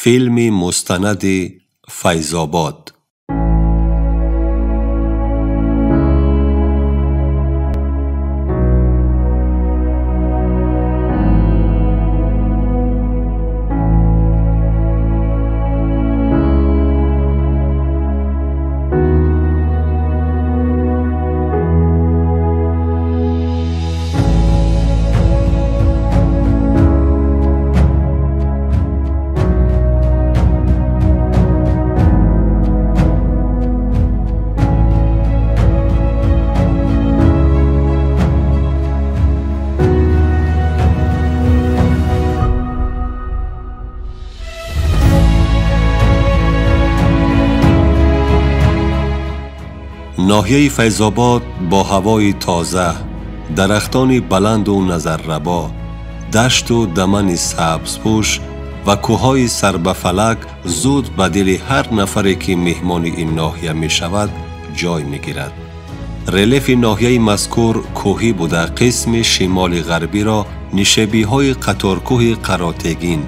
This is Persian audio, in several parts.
فیلم مستند فیض‌آباد. ناحیه فیض‌آباد با هوای تازه، درختان بلند و نظرربا، دشت و دمن سبزپوش و کوههای سر به فلک زود به دل هر نفری که مهمان این ناحیه می شود جای می گیرد. ریلیف ناحیه مذکور کوهی بوده، قسم شمال غربی را نشابی‌های قطارکوه قراتگین،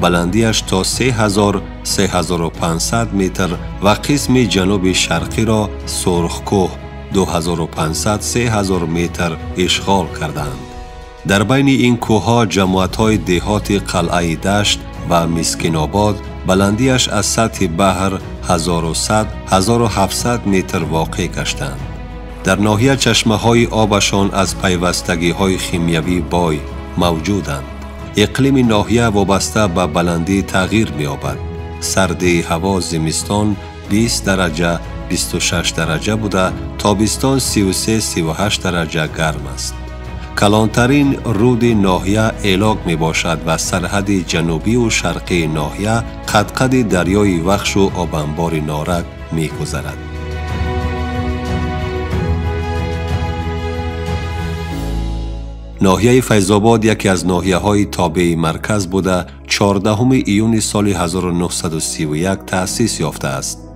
بلندیش تا 3500 متر و قسم جنوب شرقی را سرخکوه 2500-3000 متر اشغال کردند. در بین این کوه‌ها جماعت‌های دهات قلعه دشت و مسکین آباد بلندیش از سطح بحر 1100-1700 متر واقع گشتند. در ناحیه چشمه‌های آبشان از پیوستگی‌های شیمیایی بای موجودند. اقلیم ناحیه وابسته به بلندی تغییر می‌یابد. سردی هوا زمستان 20 درجه 26 درجه بوده، تابستان 33-38 درجه گرم است. کلانترین رود ناحیه ایلاق می باشد و سرحد جنوبی و شرقی ناحیه قد دریای وخش و آبانبار نارک می گذرد. ناحیه فیض‌آباد یکی از ناحیه‌های تابع مرکز بوده 14 ایون سال 1931 تأسیس یافته است.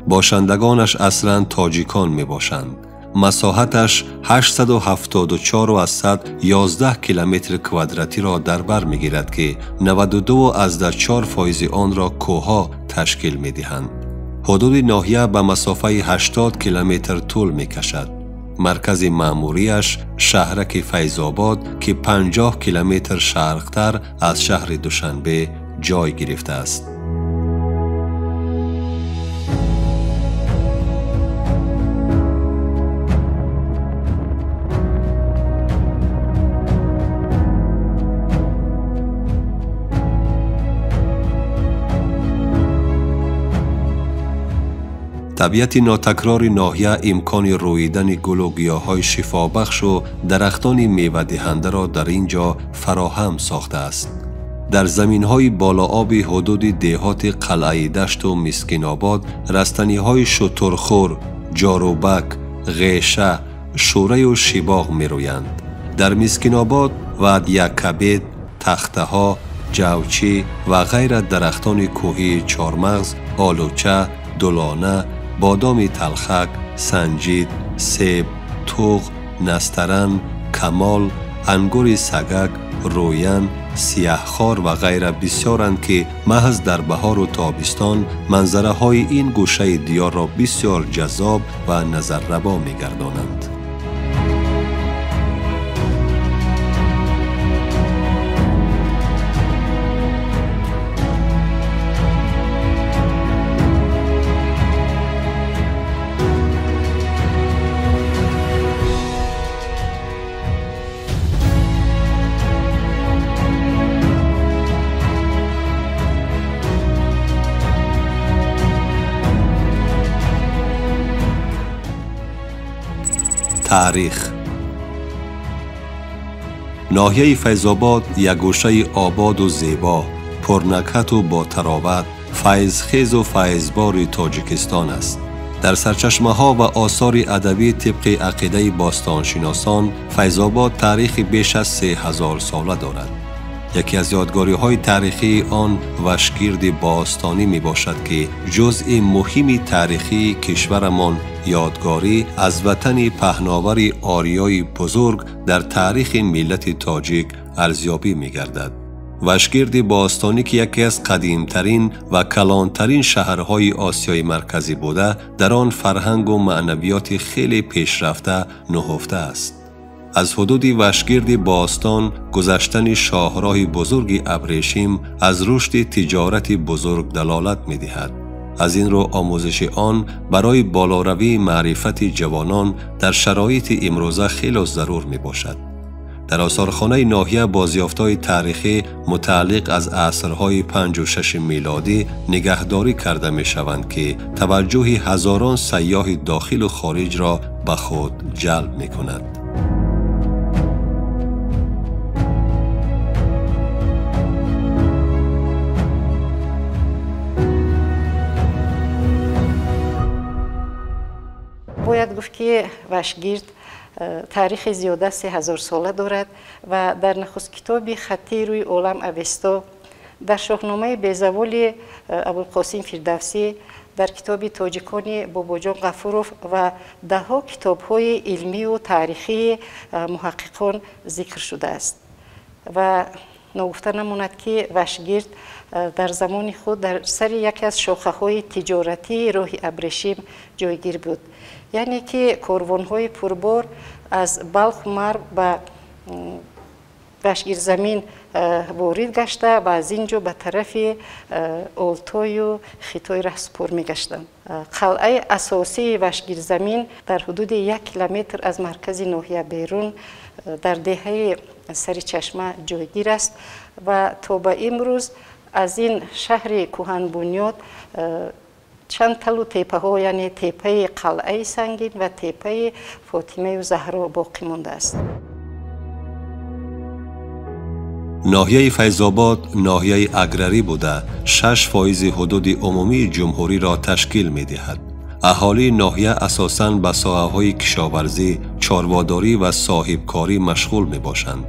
باشندگانش اصلاً تاجیکان می باشند. مساحتش 874.11 کیلومتر کوادراتی را در بر می گیرد که 92.4% آن را کوه‌ها تشکیل می دهند. حدود ناحیه به مسافه 80 کیلومتر طول می کشد. مرکز مأموریش شهرک فیض‌آباد که 50 کیلومتر شرقتر از شهر دوشنبه جای گرفته است. طبیعت ناتکرار ناحیه امکان رویدن گل و گیاهای شفابخش و درختان میوه دهنده را در اینجا فراهم ساخته است. در زمین‌های بالا آب حدود دهات قلعه دشت و مسکین آباد رستنی‌های شترخور، جاروبک، غیشه، شوره و شیباغ می‌رویند. در مسکین آباد و یکبد، تخته‌ها، جوچی و غیر درختان کوهی چارمغز، آلوچه، دلانه، بادام تلخک، سنجید، سیب، توغ، نسترن، کمال، انگور سگک، روین، سیاهخوار و غیره بسیارند که محض در بهار و تابستان منظره های این گوشه دیار را بسیار جذاب و نظرربا می گردانند. تاریخ. ناحیه فیض‌آباد یک گوشه آباد و زیبا، پرنکهت و با تراوت، فیض‌خیز و فیضبار تاجیکستان است. در سرچشمه‌ها و آثار ادبی طبق عقیده باستانشناسان، فیض‌آباد تاریخ بیش از 3000 ساله دارد. یکی از یادگاری‌های تاریخی آن وشگرد باستانی می باشد که جزء مهمی تاریخی کشورمان یادگاری از وطن پهناور آریای بزرگ در تاریخ ملت تاجیک ارزیابی می گردد. وشگرد باستانی که یکی از قدیمترین و کلانترین شهرهای آسیای مرکزی بوده، در آن فرهنگ و معنویات خیلی پیشرفته نهفته است. از حدود وشگرد باستان گذشتن شاهراه بزرگ ابریشم از رشد تجارت بزرگ دلالت می دهد. از این رو آموزش آن برای بالاروی معرفت جوانان در شرایط امروزه خیلی ضرور می باشد. در آثارخانه ناحیه بازیافت‌های تاریخی متعلق از عصرهای 5 و 6 میلادی نگهداری کرده می شوند که توجه هزاران سیاح داخل و خارج را به خود جلب می کند. باید گفت که وشگرد تاریخ زیاده 3000 ساله دارد و در نخست کتاب خطی روی عالم اوستا، در شاهنامه بیزوال ابوالقاسم فردوسی، در کتاب تاجیکان باباجان غفوروف و دهها کتاب‌های علمی و تاریخی محققان ذکر شده است و نگفته نماند که وشگرد در زمان خود در سر یکی از شاخه‌های تجارتی راه ابریشم جایگیر بود، یعنی که کاروان‌های پربار از بلخ مرو به وشگرد زمین وارد گشته و از اینجا به طرف آلتای و خیتای را سپر می‌گشتند. قلعه اساسی وشگرد زمین در حدود 1 کیلومتر از مرکز ناحیه بیرون در دهه سر چشمه جایگیر است و تا به امروز از این شهر کهن بنیاد چند تلو تپه ها، یعنی تپه قلعه سنگین و تپه فاطمه و زهرا باقی مانده است. ناحیه فیض‌آباد ناحیه اگرری بوده 6% حدود عمومی جمهوری را تشکیل می دهد. اهالی ناحیه اساساً به ساحه‌های کشاورزی، چارواداری و صاحبکاری مشغول می باشند.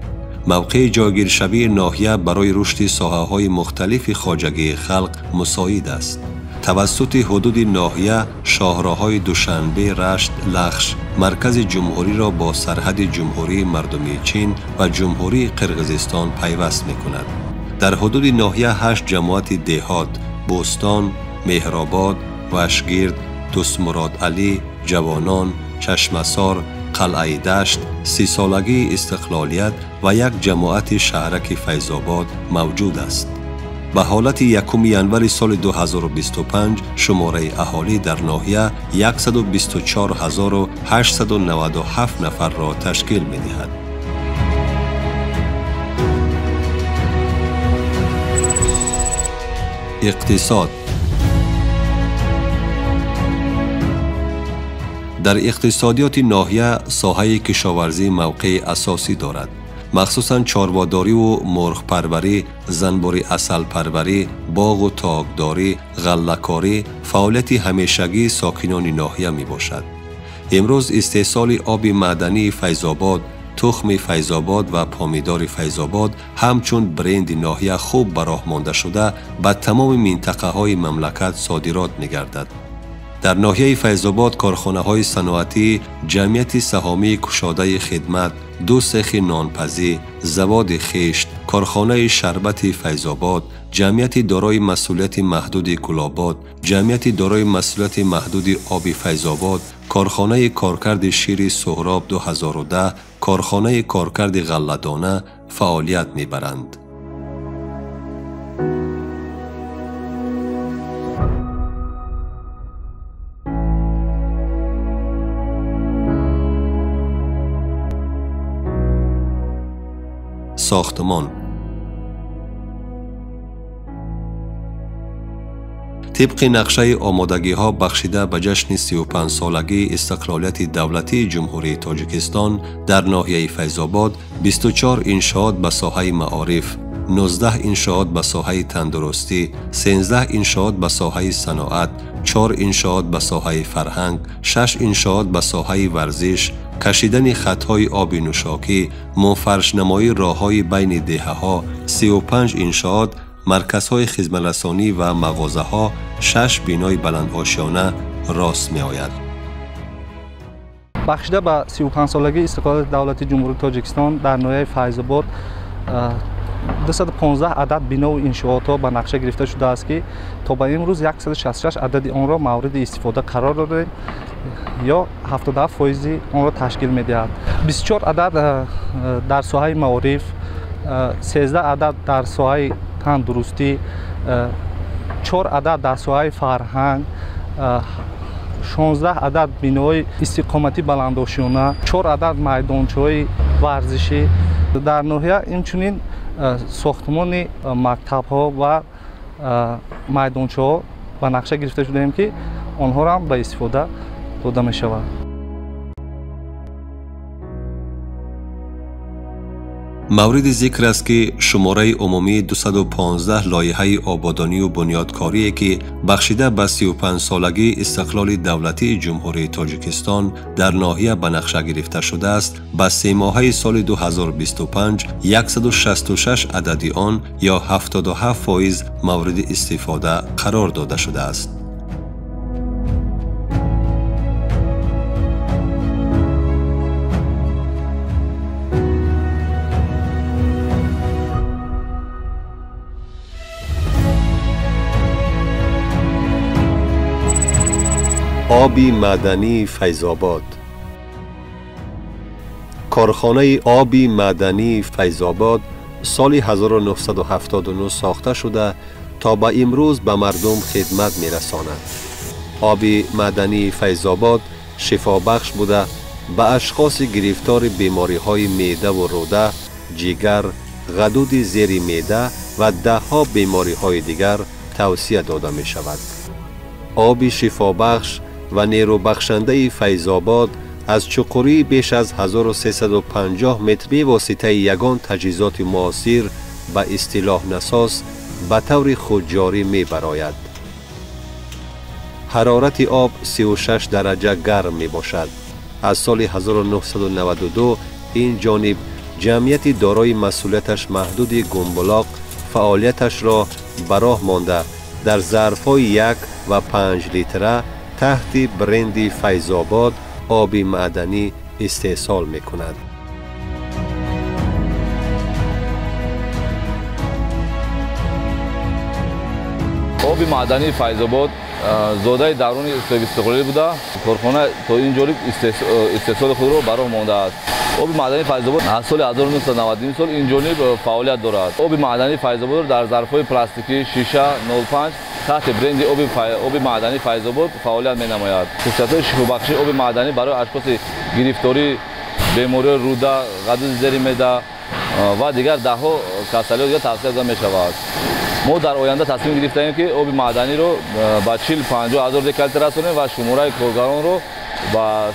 موقع جایگیر شوی ناحیه برای رشد ساحه‌های مختلف خواجگی خلق مساعد است. توسط حدود ناحیه شاهراهای دوشنبه، رشت، لخش مرکز جمهوری را با سرحد جمهوری مردمی چین و جمهوری قرقیزستان پیوست می کند. در حدود ناحیه 8 جماعت دهات، بوستان، مهرآباد، وشگرد، دوستمراد علی، جوانان، چشمسار، قلعه دشت، 30 سالگی استقلالیت و یک جماعت شهرک فیض‌آباد موجود است. به حالت 1 ینوری سال 2025 شماره اهالی در ناحیه 124,897 نفر را تشکیل می دهد. اقتصاد. در اقتصادیات ناحیه ساحه کشاورزی موقع اساسی دارد. مخصوصاً چارواداری و مرغ پروری، زنبور عسل پروری، باغ و تاکداری، غله‌کاری فعالیت همیشگی ساکنان ناحیه می باشد. امروز استحصال آب معدنی فیض‌آباد، تخم فیض‌آباد و پامیدار فیض‌آباد همچون برند ناحیه خوب به راه مانده شده به تمام منطقه های مملکت صادرات می گردد. در ناحیه فیض‌آباد کارخانه‌های صنعتی، جمعیت سهامی کشاده خدمت، 2 سیخ نانپزی، زواد خشت، کارخانه شربت فیض‌آباد، جمعیت دارای مسئولیت محدود گل‌آباد، جمعیت دارای مسئولیت محدود آب فیض‌آباد، کارخانه کارکرد شیر سهراب 2010، کارخانه کارکرد غله‌دانه فعالیت می‌برند. ساختمان. طبق نقشه آمادگی ها بخشیده به جشن 35 سالگی استقلالیت دولتی جمهوری تاجیکستان در ناحیه فیض‌آباد 24 انشاءات به ساحه معارف، 19 انشاءات به ساحه تندرستی، 13 انشاءات به ساحه صناعت، 4 انشاءات به ساحه فرهنگ، 6 انشاءات به ساحه ورزش، کشیدن خطهای آب نوشاکی، منفرش نمایی راههای بین دهه‌ها، 35 انشاءات، مرکزهای خدمت‌رسانی و مغازه‌ها، 6 بینای بلند آشیانه راست می آید. بخشیده به 35 سالگی استقلال دولتی جمهوری تاجیکستان در ناحیه فیض‌آباد 215 عدد بنا و انشاءات ها به نقشه گرفته شده است که تا به امروز 166 عدد آن را مورد استفاده قرار دادیم یا 77% آن را تشکیل می‌دهد. 24 عدد در ساحه معارف، 13 عدد در ساحه تندرستی، 4 عدد در ساحه فرهنگ، 16 عدد بینای استقامتی بلندآشیانه، 4 عدد میدانچه‌های ورزشی. در ناحیه اینچنین ساختمان مکتب‌ها و میدانچه‌ها به نقشه گرفته شده‌ایم که آنها را هم به استفاده داده می‌شود. مورد ذکر است که شماره عمومی 215 لایحه آبادانی و بنیادکاری که بخشیده به 35 سالگی استقلال دولتی جمهوری تاجیکستان در ناحیه به نقشه گرفته شده است، به 3 ماهه سال 2025 166 عددی آن یا 77% مورد استفاده قرار داده شده است. آبی معدنی فیض‌آباد. کارخانه آبی معدنی فیض‌آباد سال 1979 ساخته شده تا به امروز به مردم خدمت می‌رساند. آبی معدنی فیض‌آباد شفابخش بوده به اشخاص گرفتار بیماری‌های معده و روده، جگر، غدود زیر معده و ده‌ها بیماری‌های دیگر توصیه داده می‌شود. آب شفابخش و نیروبخشنده فیض‌آباد از چقوری بیش از 1350 متر به واسطه یگان تجهیزات معاصر به اصطلاح نساس به طور خودجاری می براید. حرارت آب 36 درجه گرم می باشد. از سال 1992 این جانب جمعیت دارای مسئولیتش محدود گمبلاق فعالیتش را به راه مانده در ظرف‌های 1 و 5 لیتره تحت برند فیض‌آباد آب معدنی استحصال می کند. آب معدنی فیض‌آباد زاده درون استقلالی بوده. کارخانه تا اینجوری استحصال خود را برای مانده است. آب معدنی فیض‌آباد از سال 1990 سال اینجوری فعالیت دارد. آب معدنی فیض‌آباد در ظرف‌های پلاستیکی شیشه 05 تحت برند آب معدنی فیض‌آباد فعالیت می‌نماید. خصوصیات شفابخش آب معدنی برای اشخاص گرفتاری بیماری روده، غدود زیر معده و دیگر ده‌ها کسالی‌ها دیگر توصیه داده می‌شود. ما در آینده تصمیم گرفتیم که آب معدنی رو با 40-50 هزار دکلیتر رسانیم و شماره کارگران رو با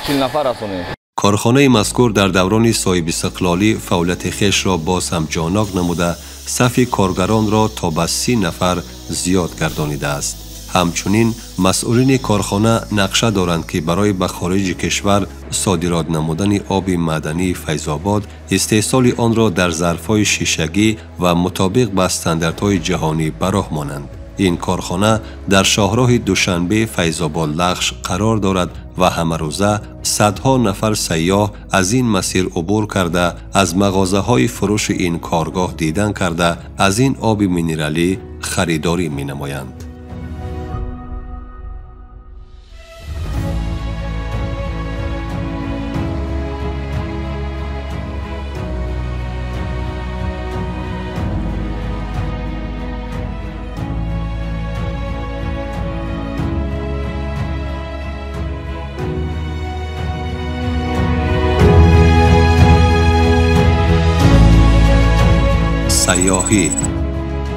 35-40 نفر رسانیم. کارخانه مذکور در دوران صاحب استقلالی فعالیت خویش را باز هم جانانک نموده صف کارگران را تا به 30 نفر زیاد گردانیده است. همچنین مسئولین کارخانه نقشه دارند که برای به خارج کشور صادرات نمودن آب معدنی فیض‌آباد استحصال آن را در ظرف‌های شیشگی و مطابق با استانداردهای جهانی به راه مانند. این کارخانه در شاهراه دوشنبه فیض‌آباد لخش قرار دارد و همه روزه صدها نفر سیاح از این مسیر عبور کرده از مغازه‌های فروش این کارگاه دیدن کرده از این آب مینرالی خریداری می‌نمایند. سیاحی.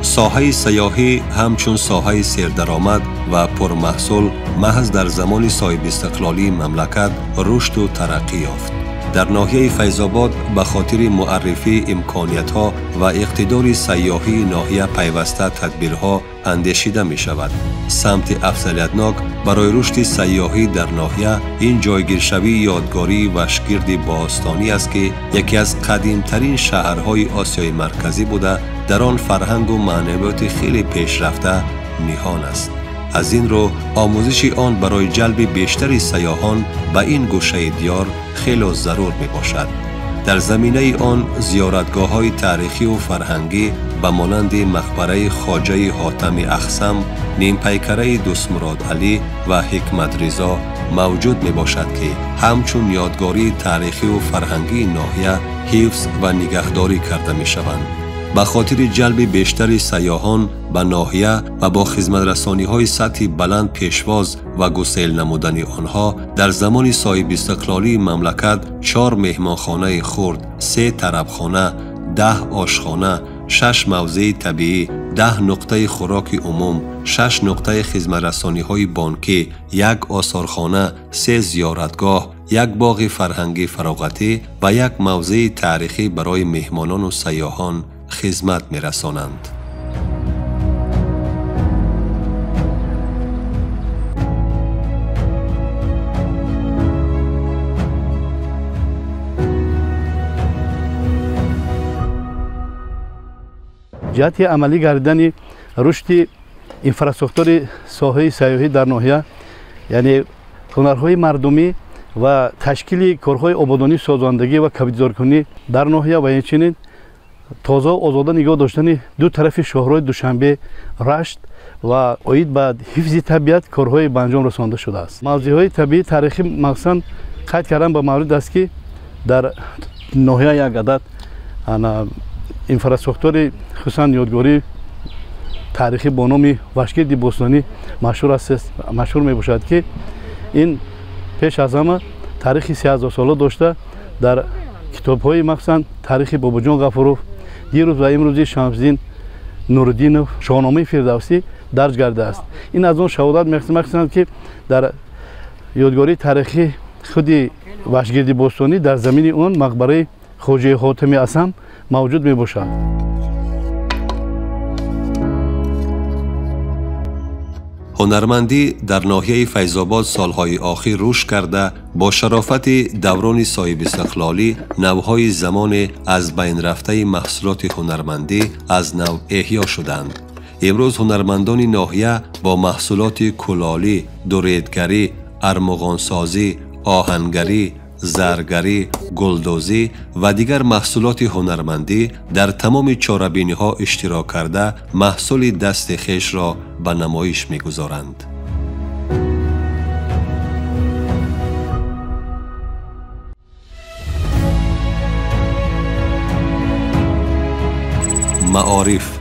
ساحه سیاحی همچون ساحه سیردرآمد و پرمحصول محض در زمان صاحب استقلالی مملکت رشد و ترقی یافت. در ناحیه فیض‌آباد به خاطر معرفی امکانیت‌ها و اقتدار سیاحی ناحیه پیوسته تدبیرها اندیشیده می شود. سمت افضلیتناک برای رشد سیاحی در ناحیه این جایگیرشوی یادگاری وشگرد باستانی است که یکی از قدیمترین شهرهای آسیای مرکزی بوده در آن فرهنگ و معنویات خیلی پیشرفته نهان است. از این رو آموزش آن برای جلب بیشتری سیاحان به این گوشه دیار خیلی ضرور می باشد. در زمینه آن زیارتگاه‌های تاریخی و فرهنگی به مانند مقبره خواجه حاتم اخصم، نیمپیکره دوستمراد علی و حکمت رضا موجود می باشد که همچون یادگاری تاریخی و فرهنگی ناحیه حفظ و نگهداری کرده می شوند. به خاطر جلب بیشتر سیاحان به ناحیه و با خدمت‌رسانی‌های سطح بلند پیشواز و گسیل نمودن آنها، در زمان صاحب استقلالی مملکت 4 مهمانخانه خرد، 3 طربخانه، 10 آشخانه، 6 موضع طبیعی، 10 نقطه خوراک عموم، 6 نقطه خدمت‌رسانی‌های بانکی، 1 آثارخانه، 3 زیارتگاه، 1 باغ فرهنگی فراغتی و 1 موضع تاریخی برای مهمانان و سیاحان خدمت می‌رسانند. جهت عملی گردیدن رشد اینفراستراکتور ساحه سیاحی در ناحیه، یعنی هنرهای مردمی و تشکیل کارهای آبادانی، سازندگی و کبیرکنی در ناحیه و همچنین تازه و آزاده نگاه داشتن دو طرف شاهراه دوشنبه، رشت و اید به حفظ طبیعت کارهای به انجام رسانده شده است. موضوعهای طبیعی تاریخی مخصوصاً قید کردن به مورد است که در ناحیه یک عدد اینفراستراکتور خصوصاً یادگاری تاریخی با نام وشگرد بوستانی مشهور می باشد که این پیش از همه تاریخ 3000 ساله داشته. در کتاب‌های مخصوصاً تاریخ باباجان غفوروف، دیروز و امروزی شمس‌الدین نورالدینов، شاهنامه فردوسی درج کرده است. این از آن شهادت می‌خواهند که در یادگاری تاریخی خود وشگرد بوستانی در زمین اون مقبره خواجه حاتم اخصم موجود می باشد. هنرمندی در ناحیه فیض‌آباد سالهای آخر رشد کرده، با شرافت دوران صاحب استقلالی نوهای زمان از بین رفته محصولات هنرمندی از نو احیا شدند. امروز هنرمندان ناحیه با محصولات کلالی، دوریدگری، ارمغانسازی، آهنگری، زرگری، گلدوزی و دیگر محصولات هنرمندی در تمام چاره‌بینی‌ها اشتراک کرده محصول دست خویش را به نمایش می‌گذارند. معارف.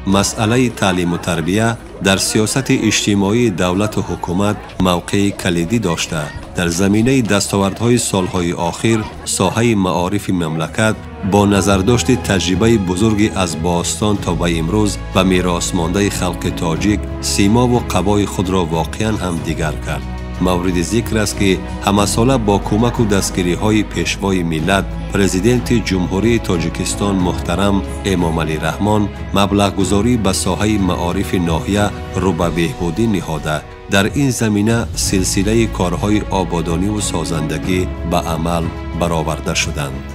مسئله تعلیم و تربیه در سیاست اجتماعی دولت و حکومت موقع کلیدی داشته. در زمینه دستاوردهای سالهای آخر، ساحه معارف مملکت با نظرداشت تجربه بزرگی از باستان تا به امروز و میراث مانده خلق تاجیک، سیما و قبای خود را واقعاً هم دیگر کرد. مورد ذکر است که همه ساله با کمک و دستگیری های پیشوای ملت، پرزیدنت جمهوری تاجیکستان محترم امام علی رحمان مبلغ گذاری به ساحه معارف ناحیه رو به بهبودی نهاده. در این زمینه سلسله کارهای آبادانی و سازندگی به عمل برآورده شدند.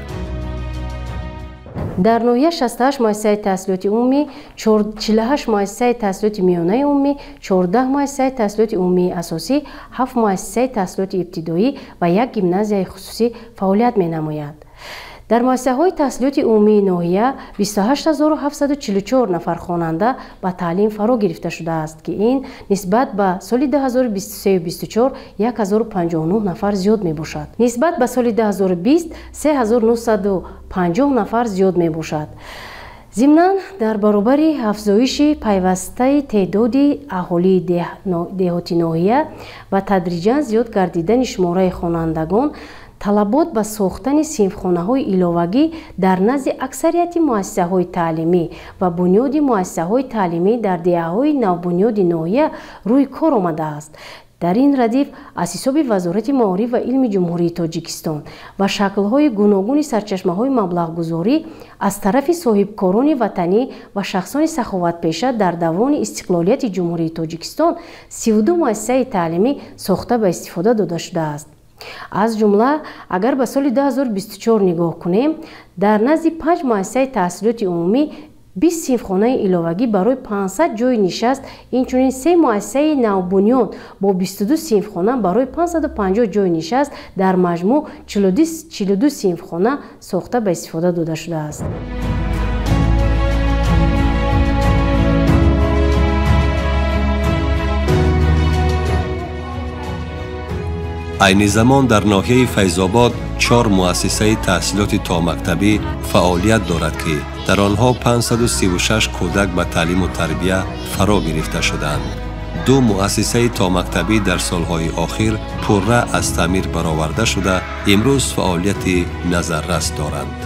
در ناحیه 68 مؤسسه تحصیلات عمومی، 48 مؤسسه تحصیلات میانه عمومی، 14 مؤسسه تحصیلات عمومی اساسی، 7 مؤسسه تحصیلات ابتدایی و 1 گیمنازیای خصوصی فعالیت می‌نماید. در مؤسسه‌های تحصیلات عمومی ناحیه 28744 نفر خواننده به تعلیم فرا گرفته شده است که این نسبت به سال 2023-24 1059 نفر زیاد می باشد. نسبت به سال 2020 3950 نفر زیاد می باشد. ضمناً در برابر افزایش پیوسته تعداد اهالی دهاتی ناحیه و تدریجاً زیاد گردیدن شماره خوانندگان، طلبات به ساختن صنفخانه‌های ایلاوگی در نزد اکثریت مؤسسه‌های تعلیمی و بنیاد مؤسسه‌های تعلیمی در دهه‌های نوبنیاد ناحیه روی کار آمده است. در این ردیف از حساب وزارت معارف و علم جمهوری تاجیکستان و شکل‌های گوناگون سرچشمه‌های مبلغ‌گذاری از طرف صاحبکاران وطنی و شخصان سخاوت‌پیشه در دوران استقلالیت جمهوری تاجیکستان 32 مؤسسه تعلیمی ساخته به استفاده داده شده است. از جمله اگر به سال 2024 نگاه کنیم، در نزد 5 مؤسسه تحصیلات عمومی 20 синфхонаи иловагӣ барои 500 ҷойи нишаст, инчунин 3 муассисаи навбунёд бо 22 синфхона барои 550 ҷойи нишаст дар маҷмӯъ 42 синфхона сохта ба истифода дода шудааст. айни замон дар ноҳияи Файзобод 4 муассисаи таҳсилоти томактабӣ фаъолият дорад ки дар онҳо 536 кӯдак ба таълиму тарбия фаро гирифта шуданд. 2 муассисаи томактабӣ дар солҳои охир пурра аз таъмир бароварда шуда имрӯз фаъолияти назаррас доранд.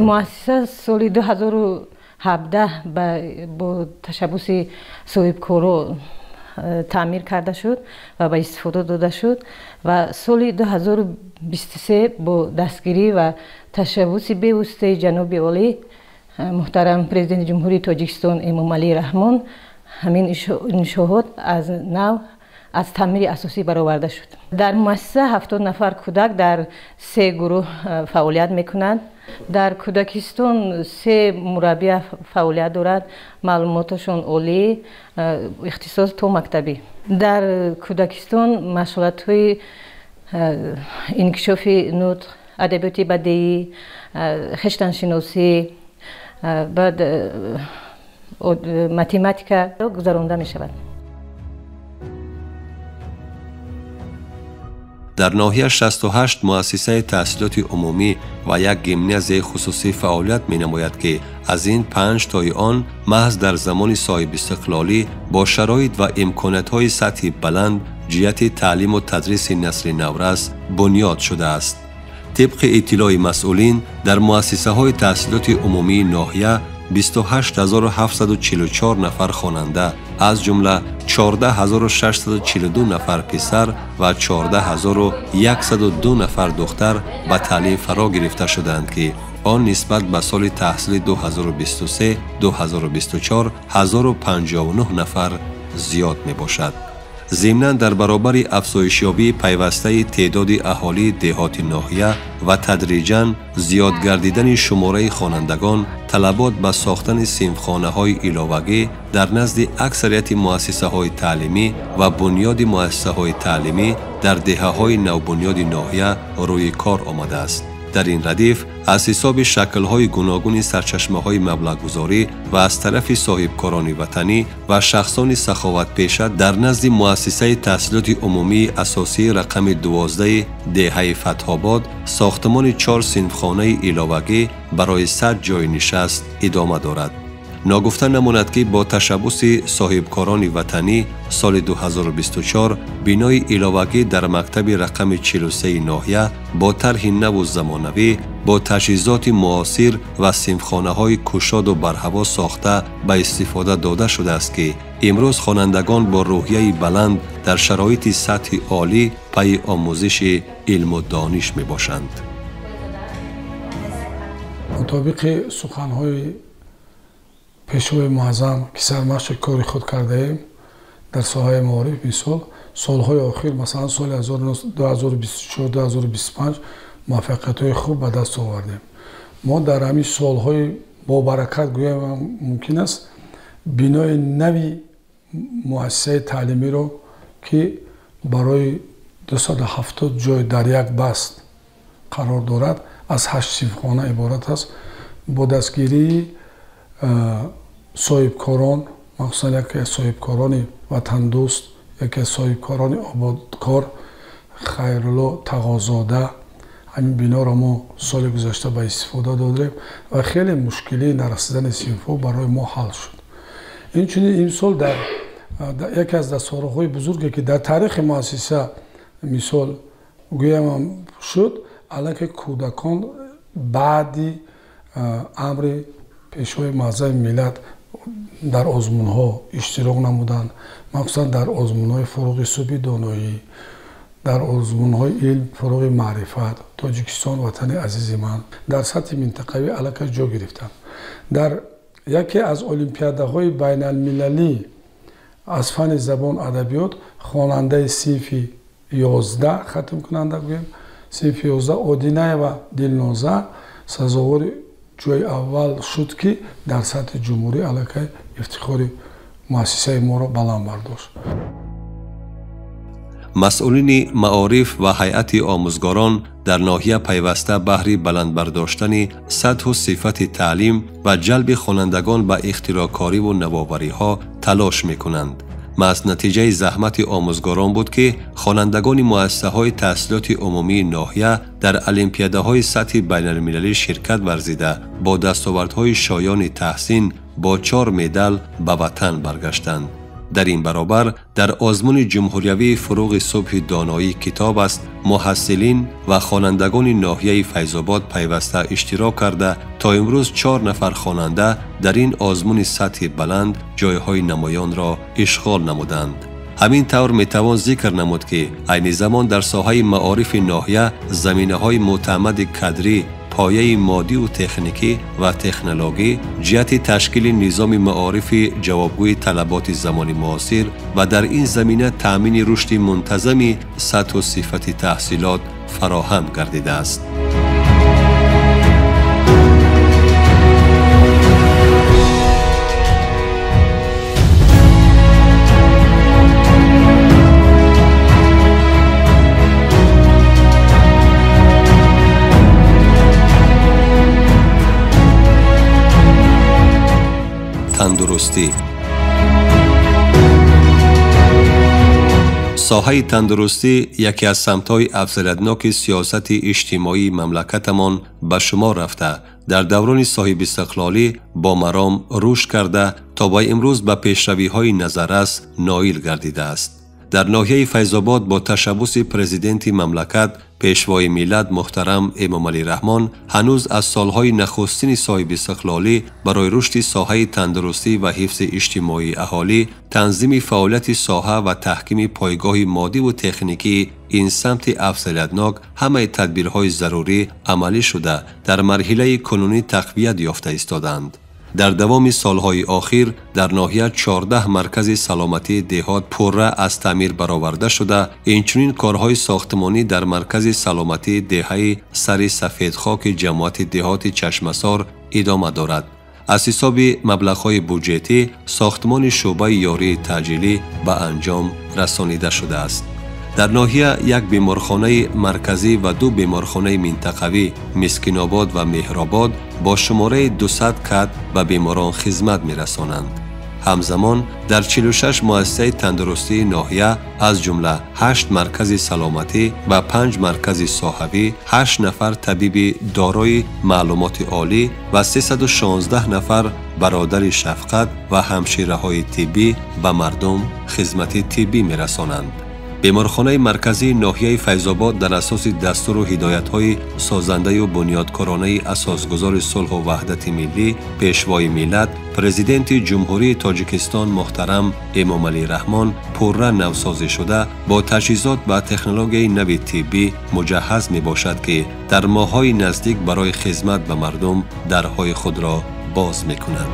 муассиса соли 2017 бо ташаббуси соҳибкоро таъмир карда шуд ва ба истифода дода шуд ва соли 2023 бо дастгирӣ ва ташаббуси бевоситаи ҷаноби олӣ муҳтарам президенти ҷумҳурии Тоҷикистон Эмомалии Раҳмон ҳамин иншоот аз нав аз таъмири асосӣ бароварда шуд. дар муассиса 70 нафар кӯдак дар 3 гурӯҳ фаъолият мекунанд. дар кӯдакистон 3 мураббия фаъолият дорад, маълумоташон олӣ, ихтисос то мактабӣ. дар кӯдакистон машғулотҳои инкишофи нутқ, адабиёти бадеӣ, хештаншиносӣ, баъд математика гузаронда мешавад. дар ноҳия 68 муассисаи таҳсилоти умумӣ ва як гимназияи хусусӣ фаъолият менамояд ки аз ин 5 тои он маҳз дар замони соҳибистиқлолӣ бо шароит ва имкониятҳои сатҳи баланд ҷиҳати таълиму тадриси насли наврас бунёд шудааст. тибқи иттилои масъулин дар муассисаҳои таҳсилоти умумии ноҳия 28744 нафар хонанда аз ҷумла 14642 нафар писар ва 14102 нафар духтар ба таълим фаро гирифта шуданд ки он нисбат ба соли таҳсили 2023-2024 1059 нафар зиёд мебошад. зимнан дар баробари афзоишёбии пайвастаи теъдоди аҳолии деҳоти ноҳия ва тадриҷан зиёд гардидани шумораи хонандагон, талабот ба сохтани синфхонаҳои иловагӣ дар назди аксарияти муассисаҳои таълимӣ ва бунёди муассисаҳои таълимӣ дар деҳаҳои навбунёди ноҳия рӯи кор омадааст. дар ин радиф аз ҳисоби шаклҳои гуногуни сарчашмаҳои маблағгузорӣ ва аз тарафи соҳибкорони ватанӣ ва шахсони саховатпеша дар назди муассисаи таҳсилоти умумии асосии рақами 12 деҳаи Фатҳобод сохтмони 4 синфхонаи иловагӣ барои 100 ҷойи нишаст идома дорад. ногуфта намонад ки бо ташаббуси соҳибкорони ватанӣ соли 2024 бинои иловагӣ дар мактаби рақами 43 ноҳия бо тарҳи наву замонавӣ бо таҷҳизоти муосир ва синфхонаҳои кушоду барҳаво сохта ба истифода дода шудааст ки имрӯз хонандагон бо рӯҳияи баланд дар шароити сатҳи олӣ пайи омӯзиши илму дониш мебошанд. мутобиқи суханҳои пешвои муаззам ки сармашқи кори худ кардаем дар соҳаи маориф, мисол солҳои охир, масалан соли 2024-2025 муваффақиятҳои хуб ба даст овардем. мо дар ҳамин солҳои бобаракат гӯям мумкин аст бинои нави муассисаи таълимиро ки барои 270 ҷой дар як баст қарор дорад, аз 8 синфхона иборат аст, бо дастгирии соҳибкорон, махсусан яке аз соҳибкорони ватандӯст, яке аз соҳибкорони ободкор Хайрулло Тағозода, ҳамин биноро мо соли гузашта ба истифода додем ва хеле мушкилии нарасидани синфҳо барои мо ҳал шуд. инчунин имсол дар яке аз дастҳораҳои бузурге ки дар таърихи муассиса мисол гӯям шуд, аллакай кӯдакон баъди амри пешвои маъзами миллат дар озмунҳо иштирок намуданд, махсусан дар озмунҳои фуруғи субҳи доноӣ, дар озмунҳои илм, фуруғи маърифат. Тоҷикистон ватани азизи ман дар сатҳи минтақавӣ аллакай ҷо гирифтанд. дар яке аз олимпиадаҳои байналмилалӣ аз фани забон адабиёт хонандаи синфи 11 хатмкунанда гӯем, синфи 11 Одинаева Дилноза сазовори ҷойи аввал шуд, ки дар сатҳи ҷумҳурӣ аллакай ифтихори муассисаи моро баланд бардошт. масъулини маориф ва ҳайати омӯзгорон дар ноҳия пайваста баҳри баландбардоштани сатҳу сифати таълим ва ҷалби хонандагон ба ихтироъкориву навовариҳо талош мекунанд. маҳз натиҷаи заҳмати омӯзгорон буд, ки хонандагони муассисаҳои таҳсилоти умумии ноҳия дар олимпиадаҳои сатҳи байналмилалӣ ширкат варзида бо дастовардҳои шоёни таҳсин бо 4 медал ба ватан баргаштанд. дар ин баробар дар озмуни ҷумҳуриявии фуруғи субҳи доноӣ китоб аст муҳассилин ва хонандагони ноҳияи файзобод пайваста иштирок карда то имрӯз 4 нафар хонанда дар ин озмуни сатҳи баланд ҷойҳои намоёнро ишғол намуданд. ҳамин тавр метавон зикр намуд, ки айни замон дар соҳаи маорифи ноҳия заминаҳои муътамади кадрӣ, پایه مادی و تکنیکی و تکنولوژی جهت تشکیل نظام معارفی جوابگوی طلبات زمان معاصر و در این زمینه تأمین رشد منتظم سطح و صفت تحصیلات فراهم گردیده است. تندرستی ساحه تندرستی یکی از سمت‌های افزایش‌یابی سیاست اجتماعی مملکتمان به شمار رفته در دوران صاحب استقلالی با مرام رشد کرده تا با امروز به پیشروی‌های نظررس نائل گردیده است. در ناحیه فیض‌آباد با تشبث پرزیدنت مملکت پیشوای ملت محترم امام علی رحمان هنوز از سالهای نخستین صاحب استقلالی برای رشد ساحه تندرستی و حفظ اجتماعی اهالی تنظیم فعالیت ساحه و تحکیم پایگاه مادی و تکنیکی این سمت افضلیتناک همه تدبیرهای ضروری عملی شده در مرحله کنونی تقویت یافته ایستادند. در دوام سالهای آخر در ناحیه 14 مرکز سلامتی دهات پره از تعمیر برآورده شده. اینچنین کارهای ساختمانی در مرکز سلامتی دهه سر سفید خاک جماعت دهات چشمسار ادامه دارد. از حساب مبلغ‌های بودجتی ساختمان شعبه یاری تجلیلی به انجام رسانیده شده است. در ناحیه یک بیمارخانه مرکزی و 2 بیمارخانه منطقوی مسکین‌آباد و مهرآباد با شماره 200 کت به بیماران خدمت می‌رسانند. همزمان در 46 مؤسسه تندرستی ناحیه از جمله 8 مرکز سلامتی و 5 مرکز صحوی 8 نفر طبیب دارای معلومات عالی و 316 نفر برادر شفقت و همشیره‌های طبی به مردم خدمت طبی می‌رسانند. بیمارخانه مرکزی ناحیه فیض‌آباد در اساس دستور و هدایت‌های سازنده و بنیادکارانه اساسگزار صلح و وحدت ملی پیشوای ملت پرزیدنت جمهوری تاجیکستان محترم امام علی رحمان پرره نوسازی شده با تجهیزات و تکنولوژی نو طبی مجهز میباشد که در ماه‌های نزدیک برای خدمت به مردم درهای خود را باز می‌کند.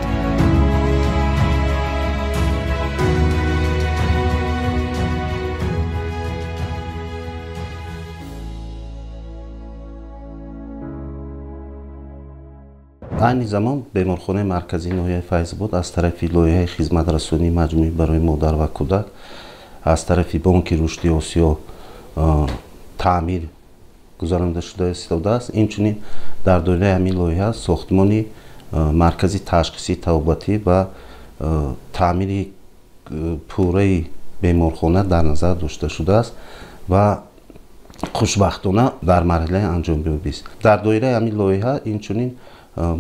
عین زمان بیمارخانه مرکزی ناحیه فیض‌آباد از طرف لایحه خدمت رسانی مجموعی برای مادر و کودک از طرف بانک رشد آسیا تعمیر گذرانده شده است. اینچنین در دایره همین لایحه ساختمان مرکزی تشخیصی توبتی و تعمیر پوره بیمارخانه در نظر داشته شده است و خوشبختانه در مرحله انجام‌یابی است. در دایره همین لایحه اینچنین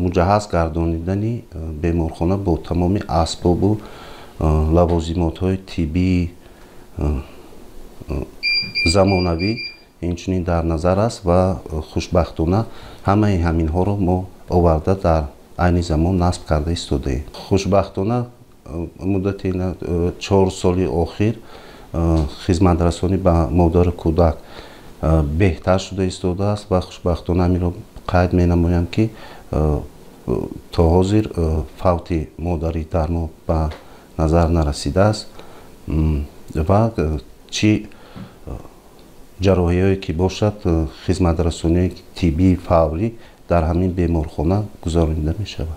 مجهز گردانیدن بیمارخانه با تمام اسباب و لوازمات‌های طبی زمانوی اینچنین در نظر است و خوشبختانه همه همینها را ما آورده در عین زمان نصب کرده ایستاده. خوشبختانه مدت 4 سال اخیر خدمت رسانی به مادر کودک بهتر شده ایستاده است و خوشبختانه همین را قید می‌نمایم که تا حاضر فوت مادری در ما به نظر نرسیده است و چی جراحی هایی که باشد خدمت رسانی طبی فوری در همین بیمارخانه گذرانده می شود.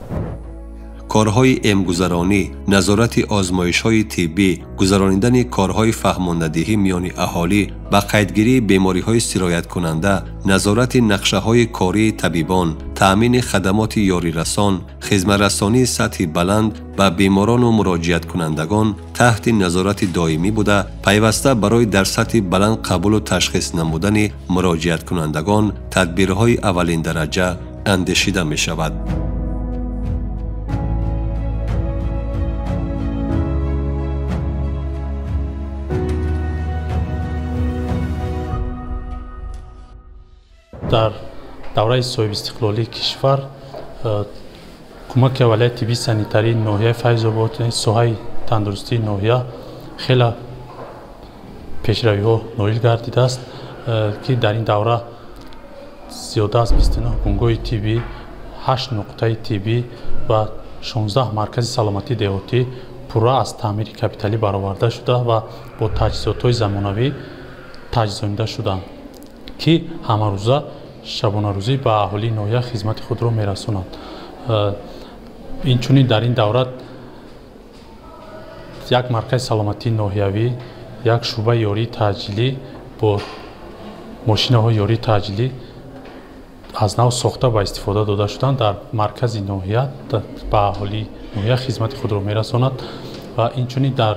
کارهای امگذرانی، نظارت آزمایش‌های طبی، گذراندن کارهای فهماندهی میان اهالی و قیدگیری بیماری‌های سرایت کننده، نظارت نقشه‌های کاری طبیبان، تأمین خدمات یاری رسان، خدمت رسانی سطح بلند و بیماران و مراجعت کنندگان تحت نظارت دائمی بوده، پیوسته برای در سطح بلند قبول و تشخیص نمودن مراجعت کنندگان تدبیرهای اولین درجه اندیشیده می شود. در دوره صاحب استقلالی کشور کمک ولی طبی سانیتری ناحیه فیض آباد ساحه تندرستی ناحیه خیلی پیشروی ها نایل گردیده است که در این دوره زیاده از 29 بنگاه طبی، 8 نقطه طبی و 16 مرکز سلامتی دهاتی پورا از تعمیر کپیتالی برآورده شده و با تجهیزات های زمانوی تجهیزانیده شدند که همه روزه شبانه روزی به اهالی ناحیه خدمت خود را میرسانند. اینچنین در این دوره یک مرکز سلامتی ناحیوی، یک شعبه یاری تعجیلی با ماشین‌های یاری تعجیلی از نو ساخته و استفاده داده شدند در مرکز ناحیه به اهالی ناحیه خدمت خود را میرساند و اینچنین در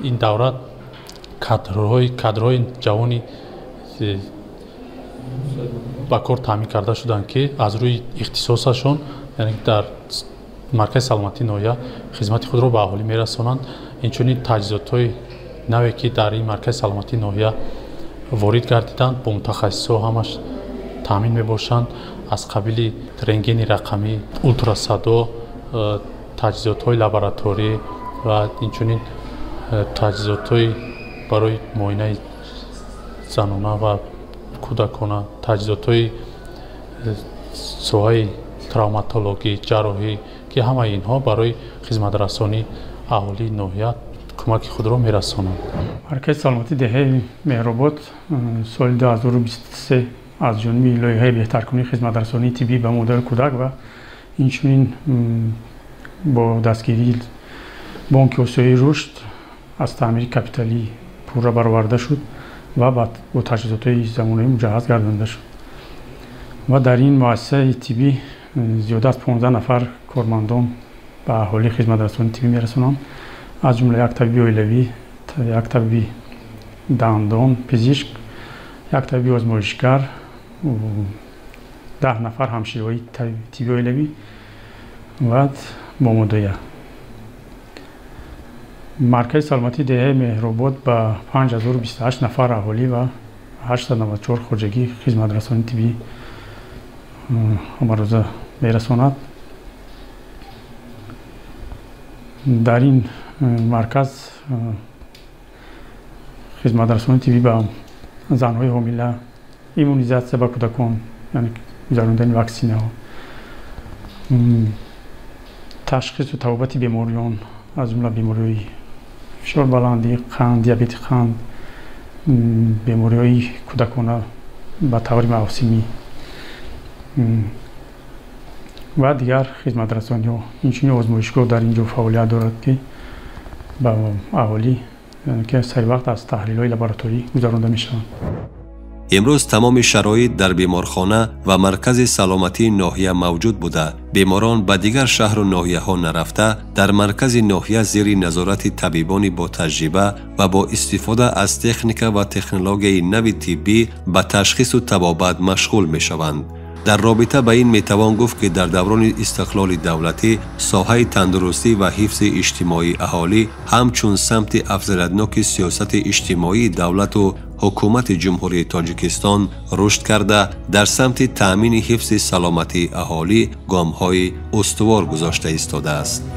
این دوره کادرهای جوانی با کار تامین کرده شدند که از روی اختصاصشون یعنی در مرکز سلامتی ناحیه خدمت خود را به اهالی میرسانند. اینچنین تجهیزات‌های نوی که در این مرکز سلامتی ناحیه وارد گردیدند با متخصصا همش تامین میباشند، از قبیل رنگین رقمی، اولتراسادا، تجهیزات‌های لابراتوری و اینچنین تجهیزات‌های برای معاینه زنانه و کودکانه، تجهیزات‌های سوهای تروماتولوژی، جراحی که همه اینها برای خدمت رسانی اهالی ناحیه کمک خود را میرسانند. مرکز سلامتی دهه مهرآباد سال 2023 از جانب لایحه بهترکنی خدمت رسانی طبی به مادر کودک و اینچنین با دستگیری بانک آسیایی رشد از تعمیر کپیتالی پورا برآورده شد و با تجهیزات زمانه‌ای مجهز گردانده شد و در این مؤسسه طبی زیاده از 15 نفر کارمندان به اهالی خدمت رسانی طبی میرسانند، از جمله یک طبیب اولیوی، یک طبیب دندان پزشک، یک طبیب آزمایشگر، 10 نفر همشیره‌های طبیب اولیوی و با مدیریت. مرکز سلامتی دهه مهرآباد به 5028 نفر اهالی و 894 خارجگی خدمت رسانی طبی امروزه میرساند. در این مرکز خدمت رسانی طبی به زنهای حامله، ایمونیزاسیون به کودکان یعنی گذراندن واکسینه ها، تشخیص و توابط بیماریان از جمله بیماری‌های فشار بلندی، قند، دیابت قند، بیماری‌های کودکانه به طور موسمی و دیگر خدمت رسانی ها. اینچنین آزمایشگاه در اینجا فعالیت دارد که به اهالی که سری وقت از تحلیل‌های لابراتوری گذرانده می‌شوند. امروز تمام شرایط در بیمارخانه و مرکز سلامتی ناحیه موجود بوده. بیماران به دیگر شهر و ناحیه ها نرفته در مرکز ناحیه زیر نظارت طبیبانی با تجربه و با استفاده از تکنیک و تکنولوژی نوی طبی به تشخیص و طبابت مشغول می شوند. در رابطه با این میتوان گفت که در دوران استقلال دولتی ساحه تندرستی و حفظ اجتماعی اهالی همچون سمت افزایش‌یابی سیاست اجتماعی دولت و حکومت جمهوری تاجیکستان رشد کرده در سمت تأمین حفظ سلامتی اهالی گام‌های استوار گذاشته ایستاده است.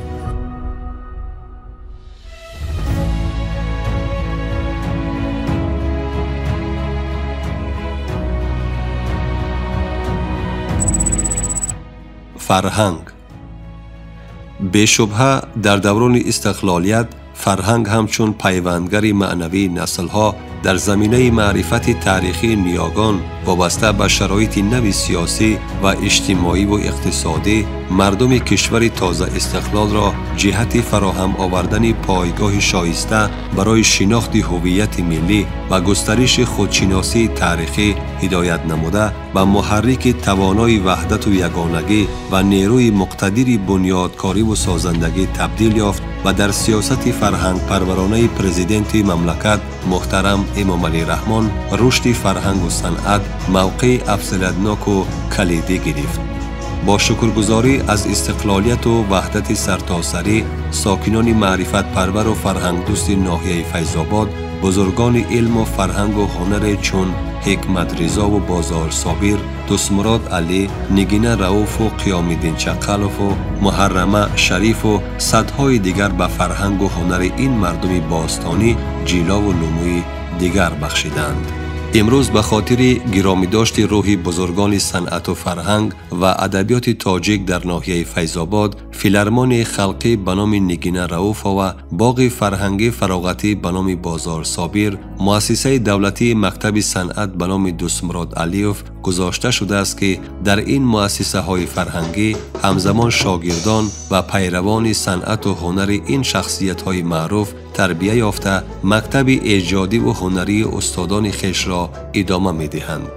فرهنگ بی‌شبهه در دوران استقلالیت فرهنگ همچون پیوندگر معنوی نسل‌ها در زمینه معرفت تاریخی نیاگان وابسته به شرایط نو سیاسی و اجتماعی و اقتصادی مردم کشور تازه استقلال را جهت فراهم آوردن پایگاه شایسته برای شناخت هویت ملی و گسترش خودشناسی تاریخی هدایت نموده و محرک توانای وحدت و یگانگی و نیروی مقتدر بنیادکاری و سازندگی تبدیل یافت و در سیاست فرهنگ پرورانه پرزیدنت مملکت محترم امام علی رحمان رشد فرهنگ و صنعت موقع افضلیتناک و کلیدی گرفت. با شکرگزاری از استقلالیت و وحدت سرتاسری ساکنان معرفت پرور و فرهنگ دوست ناحیه فیض‌آباد، بزرگان علم و فرهنگ و هنر چون حکمت رضا و بازار صابر، دستمراد علی، نگینه رؤوف و قیام الدین چقلوف و محرمه شریف و صدهای دیگر به فرهنگ و هنر این مردم باستانی جیلا و نموی دیگر بخشیدند. امروز به خاطر گرامی داشت روح بزرگان صنعت و فرهنگ و ادبیات تاجیک در ناحیه فیض‌آباد، فیلارمون خلقی به نام نگینه رؤوف و باغ فرهنگی فراغتی به نام بازار صابر، مؤسسه دولتی مکتب صنعت به نام دستمراد علیوف گذاشته شده است که در این مؤسسه های فرهنگی همزمان شاگردان و پیروان صنعت و هنر این شخصیت های معروف تربیت یافته مکتب ایجادی و هنری استادان خویش را ادامه می دهند.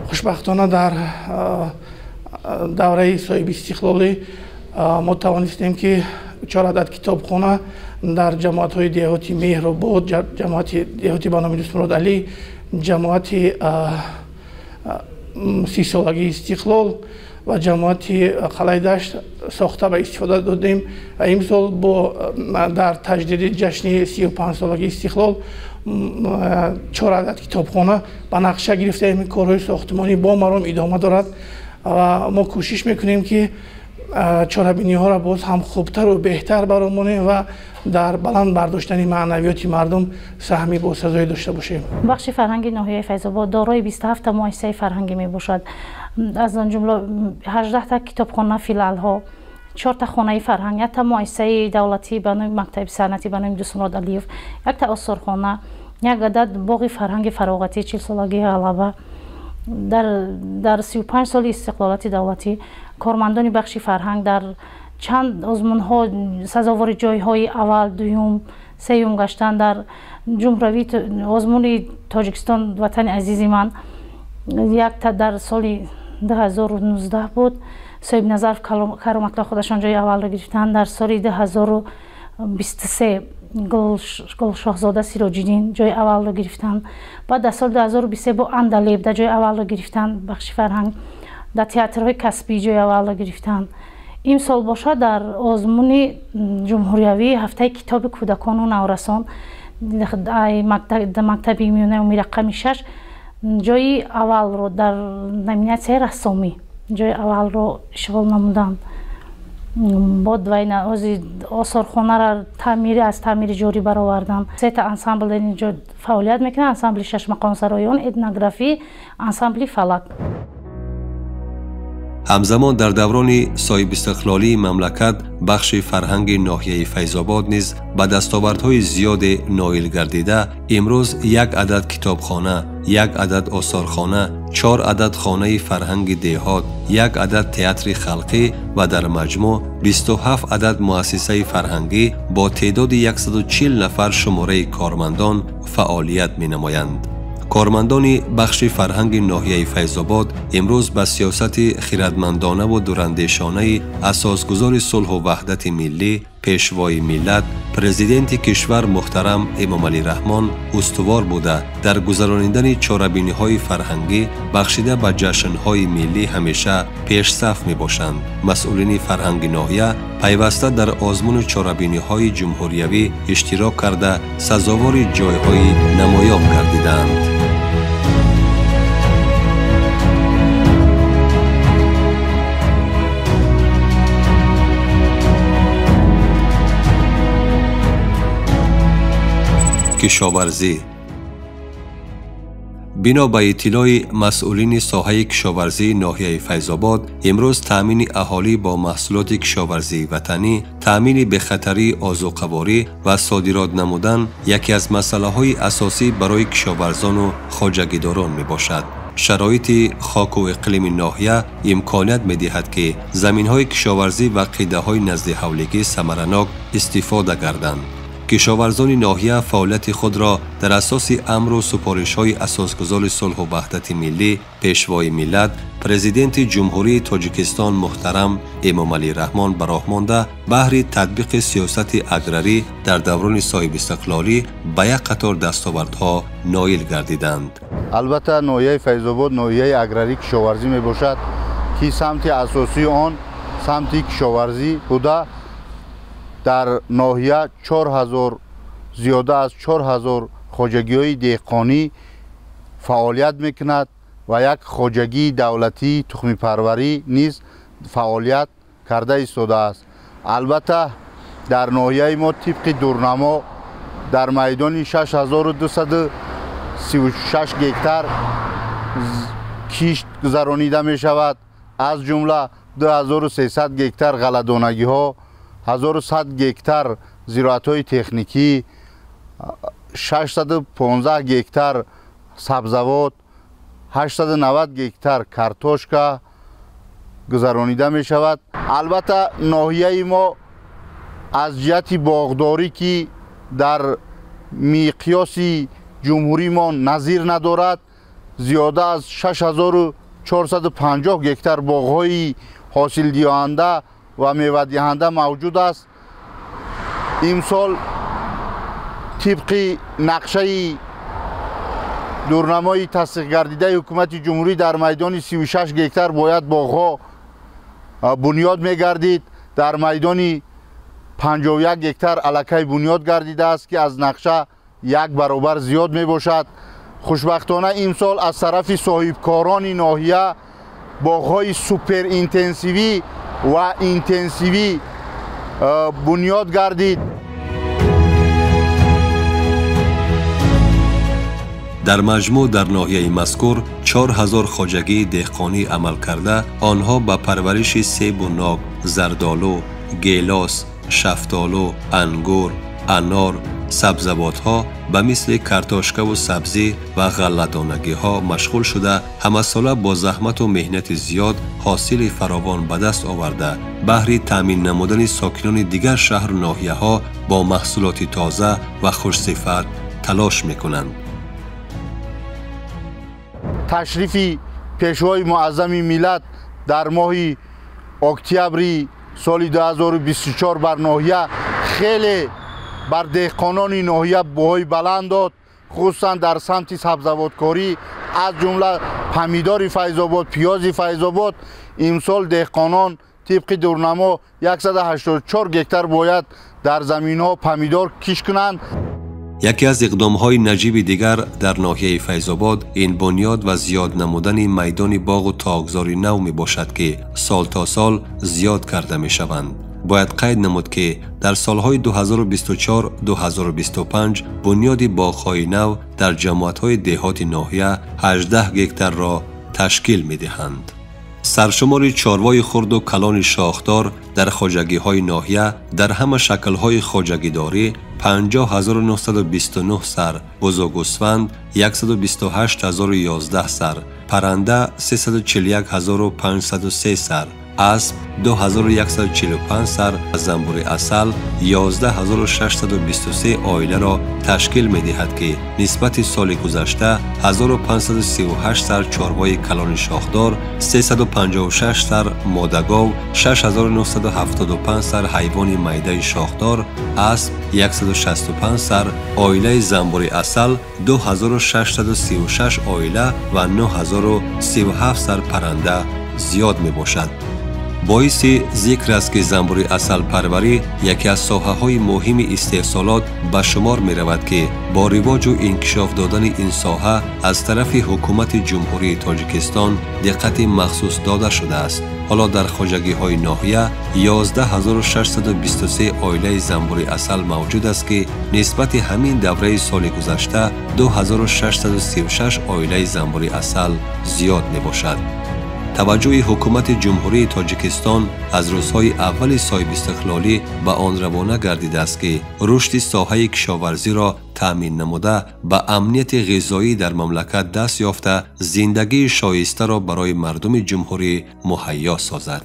خوشبختانه در دوره صاحب استقلالی ما توانستیم که 4 عدد کتابخانه در جماعت های دهاتی مهرآباد، جماعت دهاتی به نام دستمراد علی، جماعت 30 سالگی استقلال و جماعت قلعه دشت ساخته به استفاده دادیم. امسال در تجدید جشن 35 سالگی استقلال 4 عدد کتابخانه به نقشه گرفته این کارهای ساختمانی با مرام ادامه دارد و ما کوشش میکنیم که چهاربینی ها را باز هم خوبتر و بهتر برامونه و در بلند برداشتن معنویات مردم سهمی با سزایی داشته باشیم. بخش فرهنگی ناحیه فیض‌آباد دارای 27 مؤسسه فرهنگی می باشد. از آن جمله 18 تا کتابخانه فیلال ها، 4 تا خانه فرهنگ، 1 تا مؤسسه دولتی به نام مکتب صنعتی به نام دستمراد علیوف، 1 تا آثارخانه، 1 عدد باغ فرهنگ فراغتی 40 سالگی غلبه. در 35 سال استقلالات دولتی کارمندان بخش فرهنگ در چند آزمون ها سزاوار جای های اول، دوم، سوم گشتن. در جمهوری آزمون تاجیکستان وطن عزیز من 1 تا در سال 2019 بود. صاحب نظر کرامت خودشان جای اول را گرفتن. در سال 2023 گل شاهزاده سیراج‌الدین جای اول را گرفتن. بعد در سال 2023 با اندلیب در جای اول را گرفتن بخش فرهنگ. در تئاترهای کسبی جای اول را گرفتن. این سال باشه در آزمون جمهوریوی هفته کتاب کودکان و نورسان در مکتب میانه و رقم 6 جای اول رو در نامیناسیون رسامی جای اول رو اشغال نمودند. بعد از آثارخانه را از تعمیر جاری برآوردند. 3 تا انسامبل در اینجا فعالیت میکنند. انسامبل 6 مقام سرایان، اتنوگرافی، انسامبل فلک. همزمان در دوران صاحب استقلالی مملکت بخش فرهنگ ناحیه فیض‌آباد نیز به دستاوردهای زیاد نائل گردیده امروز 1 عدد کتابخانه، 1 عدد آثارخانه، 4 عدد خانه فرهنگ دهات، 1 عدد تئاتر خلقی و در مجموع 27 عدد مؤسسه فرهنگی با تعداد 140 نفر شماره کارمندان فعالیت می نمایند. کارمندان بخش فرهنگ ناحیه فیض‌آباد امروز به سیاست خردمندانه و دوراندیشانه اساسگزار صلح و وحدت ملی، پیشوای ملت، پرزیدنت کشور محترم امام علی رحمان استوار بوده در گذراندن چاره‌بینی‌های فرهنگی بخشیده به جشن‌های ملی همیشه پیش صف می‌باشند. مسئولین فرهنگ ناحیه پیوسته در آزمون چاره‌بینی‌های جمهوریوی اشتراک کرده سزاوار جای‌های نمایان گردیدند. کشاورزی. بنا به اطلاع مسئولین ساحه کشاورزی ناحیه فیض‌آباد، امروز تامین اهالی با محصولات کشاورزی وطنی، تامین بخطری آذوقه‌واری و صادرات نمودن یکی از مسائل اساسی برای کشاورزان و خواجگیداران می باشد. شرایط خاک و اقلیم ناحیه امکانیت می دهد که زمین‌های کشاورزی و قیده‌های نزد حولگی ثمرناک استفاده گردند. کشاورزان ناحیه فعالیت خود را در اساس امر و سپارش‌های اساسگزار صلح و وحدت ملی، پیشوای ملت، پرزیدنت جمهوری تاجیکستان محترم امام علی رحمان به راه مانده بهر تطبیق سیاست اگراری در دوران صاحب استقلالی به یک قطار دستاوردها نایل گردیدند. البته ناحیه فیض‌آباد ناحیه اگراری کشاورزی می باشد که سمت اساسی آن سمت کشاورزی بوده. در ناحیه 4000 زیاده از 4000 خواجگی‌های دهقانی فعالیت میکند و یک خواجگی دولتی تخم پروری نیز فعالیت کرده ایستاده است. البته در ناحیه ما طبق دورنما در میدان 6236 گکتار کیشت گذرانیده می شود. از جمله 2300 گکتار غله‌دانگی ها، 1100 گکتار زراعت‌های تکنیکی، 615 گکتار سبزوات، 890 گکتار کارتوشکا گذرانیده می شود. البته ناحیه ما از جهت باغداری که در مقیاس جمهوری ما نظیر ندارد، زیاده از 6450 گکتار باغ‌های حاصل دهنده و میوه دهنده موجود است. امسال طبق نقشه دورنمای تصدیق گردیده حکومت جمهوری در میدان 36 گکتار باید باغ‌ها بنیاد می‌گردید. در میدان 51 گکتار الکی بنیاد گردیده است که از نقشه یک برابر زیاد میباشد. خوشبختانه امسال از طرف صاحبکاران ناحیه باغ‌های سوپر اینتنسیوی و اینتنسیوی بنیاد گردید. در مجموع در ناحیه مذکور 4000 خواجگی دهقانی عمل کرده، آنها به پرورش سیب و ناب، زردآلو، گیلاس، شفتالو، انگور، انار، سبزوات‌ها به مثل کارتوشکا و سبزی و غله‌دانگی‌ها مشغول شده، همه ساله با زحمت و مهنت زیاد حاصل فراوان به دست آورده بهر تامین نمودن ساکنان دیگر شهر و ناحیه‌ها با محصولات تازه و خوش‌صفت تلاش می‌کنند. تشریف پیشوای معظم ملت در ماه اکتبر سال 2024 بر ناحیه خیلی بر دهقانان ناحیه بهای بلند داد، خصوصا در سمت سبزواتکاری، از جمله پمیدار فیض‌آباد، پیاز فیض‌آباد. امسال دهقانان طبق دورنما 184 گکتار باید در زمین‌ها پمیدار کشت کنند. یکی از اقدام‌های نجیب دیگر در ناحیه فیض‌آباد این بنیاد و زیاد نمودن میدان باغ و تاک‌زاری نو می باشد که سال تا سال زیاد کرده می شوند. باید قید نمود که در سالهای 2024-2025 بنیاد باغ‌های نو در جماعت‌های دهات ناحیه 18 گکتار را تشکیل می دهند. سرشمار چاروای خرد و کلان شاخدار در خواجگی‌های ناحیه در همه شکل‌های خواجگیداری 50929 سر، بزرگوسفند 128011 سر، پرنده 341503 سر، اسب 2145 سر، زنبور عسل 11623 عائله را تشکیل می دهد که نسبت سال گذشته 1538 سر چاروای کلان شاخدار، 356 سر ماده‌گاو، 6975 سر حیوان میده شاخدار، اسب 165 سر، عائله زنبور عسل 2636 عائله و 9037 سر پرنده زیاد می باشد. باعث ذکر است که زنبور عسل پروری یکی از ساحه‌های مهم استحصالات به شمار می رود که با رواج و انکشاف دادن این ساحه از طرف حکومت جمهوری تاجیکستان دقت مخصوص داده شده است. حالا در خواجگی‌های ناحیه 11623 عائله زنبور عسل موجود است که نسبت همین دوره سال گذشته 2636 عائله زنبور عسل زیاد می باشد. توجه حکومت جمهوری تاجیکستان از روزهای اول صاحب استقلالی به آن روانه گردیده است که رشد ساحه کشاورزی را تأمین نموده به امنیت غذایی در مملکت دست یافته زندگی شایسته را برای مردم جمهوری مهیا سازد.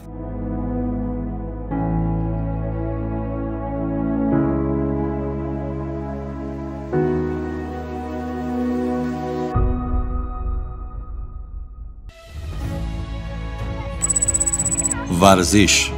ورزش.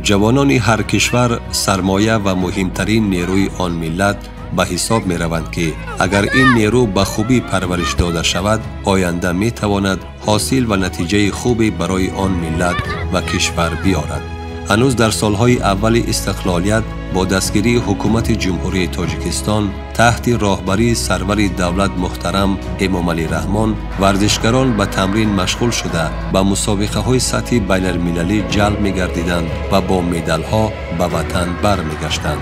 جوانان هر کشور سرمایه و مهمترین نیروی آن ملت به حساب می روند که اگر این نیرو به خوبی پرورش داده شود آینده می تواند حاصل و نتیجه خوبی برای آن ملت و کشور بیارد. هنوز در سالهای اول استقلالیت با دستگیری حکومت جمهوری تاجیکستان تحت راهبری سرور دولت محترم امام علی رحمان ورزشگران به تمرین مشغول شده به مسابقه های سطحی بین المللی جلب می گردیدند و با مدال ها به وطن بر می گشتند.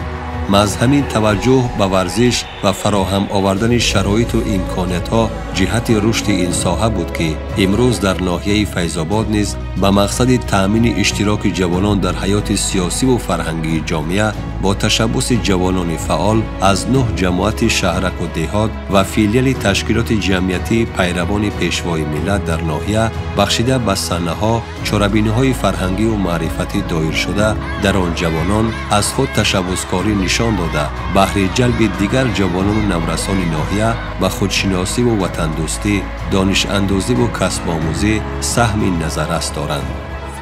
از همین توجه به ورزش و فراهم آوردن شرایط و امکانات ها جهت رشد این ساحه بود که امروز در ناحیه فیض‌آباد نیز به مقصد تأمین اشتراک جوانان در حیات سیاسی و فرهنگی جامعه با تشبث جوانان فعال از 9 جماعت شهرک و دهات و فیلیل تشکیلات جمعیتی پیروان پیشوای ملت در ناحیه بخشیده به صحنه‌ها چاره‌بینی‌های فرهنگی و معرفتی دایر شده در آن جوانان از خود تشبثکاری نشان داده بهره جلب دیگر جوانان نورسان ناحیه و خودشناسی و وطن دوستی، دانش اندازی و کسب آموزی سهم نظر است دارند.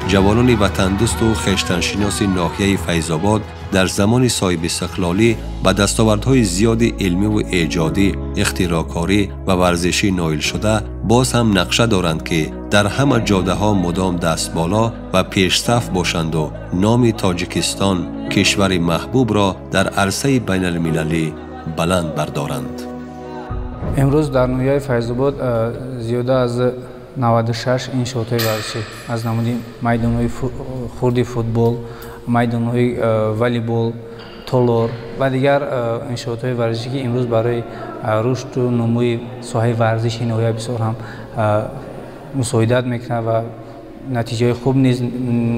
جوانان وطن دوست و خویشتن‌شناس ناحیه فیض‌آباد در زمان صاحب استقلالی به دستاوردهای زیاد علمی و ایجادی، اختراع‌کاری و ورزشی نائل شده باز هم نقشه دارند که در همه جاده ها مدام دست بالا و پیش صف باشند و نام تاجیکستان کشور محبوب را در عرصه بین المللی بلند بردارند. امروز در ناحیه فیض‌آباد زیاده از 96 انشاءات ورزشی از نمونه میدان‌های خردی فوتبال، میدان‌های والیبال، تولور و دیگر انشاءات ورزشی که امروز برای رشد و نموی ساحه ورزشی ناحیه بسیار هم مساعدت میکنه و نتیجه خوب نیز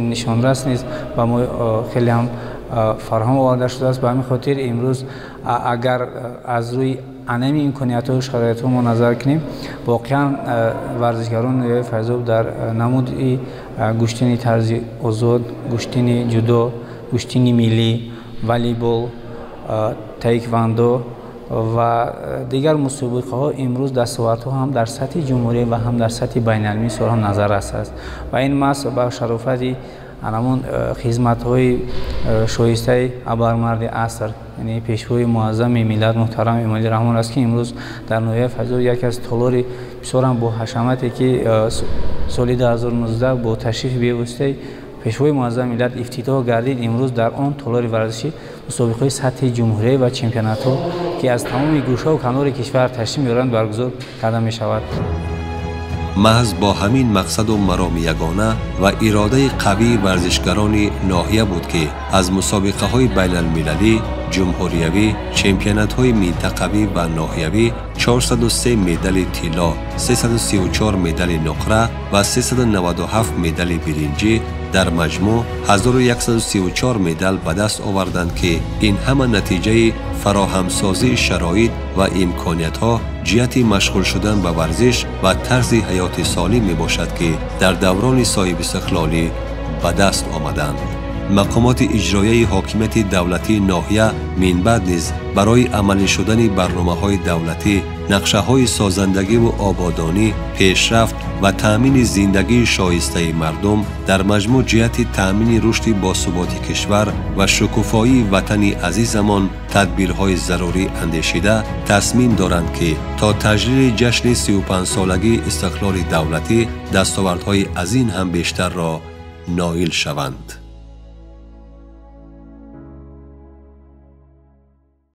نشان‌رس نیست و ما خیلی هم فراهم آورده شده است. به همین خاطر امروز اگر از روی انمی امکانیت و شرایط ما نظر کنیم واقعا ورزشگران ناحیه فیض‌آباد در نمود گشتن طرز آزاد، گشتن جودو، گشتن ملی، والیبال، تایکواندو و دیگر مسابقه ها امروز دستاوردها هم در سطح جمهوری و هم در سطح بین المللی صورت نظر است و این مس با شرافت همون خدمت های شایسته ابرمرد عصر یعنی پیشوای معظم ملت محترم امام علی رحمان است که امروز در ناحیه فیض‌آباد یکی از تالار بسیار با حشمتی که سال 2019 با تشریف بیوسته پیشوای معظم ملت افتتاح گردید. امروز در آن تالار ورزشی مسابقه سطح جمهوری و چمپیونات ها که از تمام گوشه و کنار کشور تشریف می‌آورند برگزار کرده می‌شود. محض با همین مقصد و مرام یگانه و اراده قوی ورزشگران ناحیه بود که از مسابقه های بین المللی، جمهوریوی، چمپیونات های منطقوی و ناحیوی 403 مدال طلا، 334 مدال نقره و 397 مدال برنجی در مجموع 1134 مدال به دست آوردند که این همه نتیجه فراهمسازی شرایط و امکانیت ها جهت مشغول شدن به ورزش و طرز حیات سالم می باشد که در دوران صاحب استقلالی به دست آمدند. مقامات اجرایی حاکمیت دولتی ناحیه من بعد نیز برای عملی شدن برنامه‌های دولتی نقشه‌های سازندگی و آبادانی، پیشرفت و تأمین زندگی شایسته مردم در مجموع جهت تأمین رشد باثبات کشور و شکوفایی وطن عزیزمان تدبیرهای ضروری اندیشیده تصمیم دارند که تا تجلیل جشن 35 سالگی استقلال دولتی دستاوردهای از این هم بیشتر را نائل شوند.